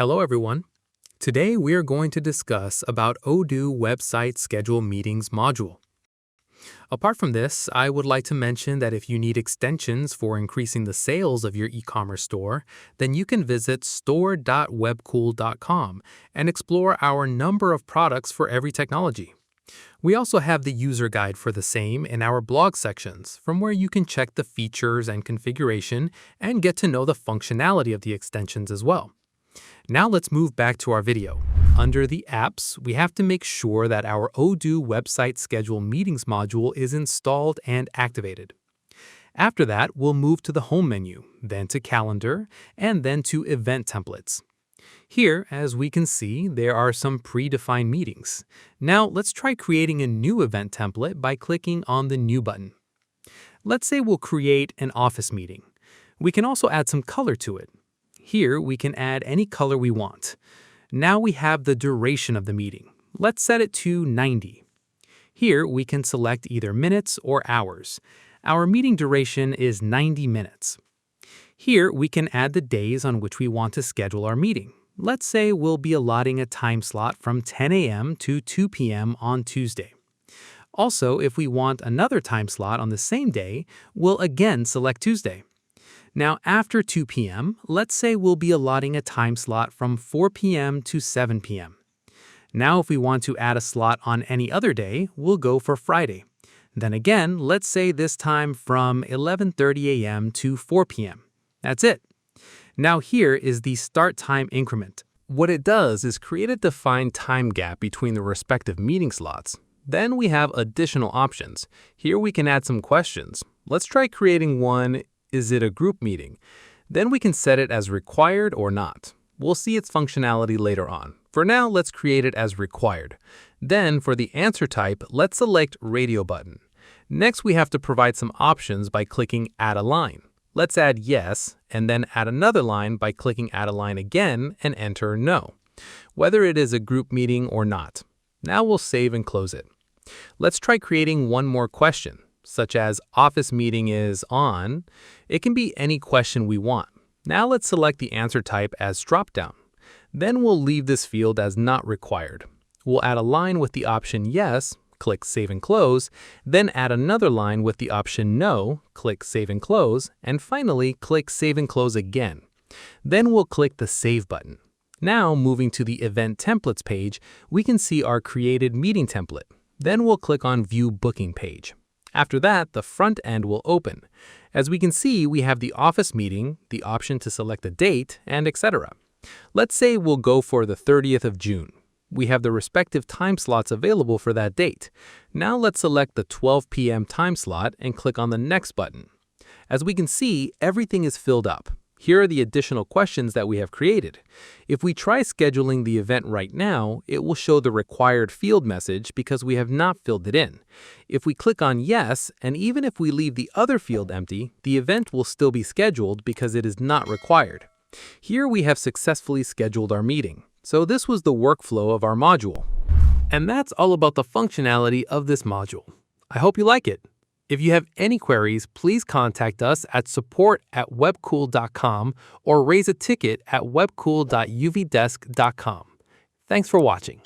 Hello everyone. Today we are going to discuss about Odoo website schedule meetings module. Apart from this, I would like to mention that if you need extensions for increasing the sales of your e-commerce store, then you can visit store.webkul.com and explore our number of products for every technology. We also have the user guide for the same in our blog sections, from where you can check the features and configuration and get to know the functionality of the extensions as well. Now let's move back to our video. Under the apps, we have to make sure that our Odoo website schedule meetings module is installed and activated. After that, we'll move to the home menu, then to calendar, and then to event templates. Here, as we can see, there are some predefined meetings. Now let's try creating a new event template by clicking on the New button. Let's say we'll create an office meeting. We can also add some color to it. Here, we can add any color we want. Now we have the duration of the meeting. Let's set it to 90. Here, we can select either minutes or hours. Our meeting duration is 90 minutes. Here, we can add the days on which we want to schedule our meeting. Let's say we'll be allotting a time slot from 10 a.m. to 2 p.m. on Tuesday. Also, if we want another time slot on the same day, we'll again select Tuesday. Now, after 2 p.m., let's say we'll be allotting a time slot from 4 p.m. to 7 p.m. Now, if we want to add a slot on any other day, we'll go for Friday. Then again, let's say this time from 11:30 a.m. to 4 p.m. That's it. Now here is the start time increment. What it does is create a defined time gap between the respective meeting slots. Then we have additional options. Here we can add some questions. Let's try creating one. Is it a group meeting? Then we can set it as required or not. We'll see its functionality later on. For now, let's create it as required. Then for the answer type, let's select radio button. Next, we have to provide some options by clicking add a line. Let's add yes, and then add another line by clicking add a line again and enter no, whether it is a group meeting or not. Now we'll save and close it. Let's try creating one more question, such as office meeting is on. It can be any question we want. Now let's select the answer type as dropdown. Then we'll leave this field as not required. We'll add a line with the option yes, click save and close, then add another line with the option no, click save and close, and finally click save and close again. Then we'll click the save button. Now moving to the event templates page, we can see our created meeting template. Then we'll click on view booking page. After that, the front end will open. As we can see, we have the office meeting, the option to select a date, and etc. Let's say we'll go for the 30th of June. We have the respective time slots available for that date. Now let's select the 12 p.m. time slot and click on the next button. As we can see, everything is filled up. Here are the additional questions that we have created. If we try scheduling the event right now, it will show the required field message because we have not filled it in. If we click on yes, and even if we leave the other field empty, the event will still be scheduled because it is not required. Here we have successfully scheduled our meeting. So this was the workflow of our module. And that's all about the functionality of this module. I hope you like it. If you have any queries, please contact us at support@webkul.com or raise a ticket at webkul.uvdesk.com. Thanks for watching.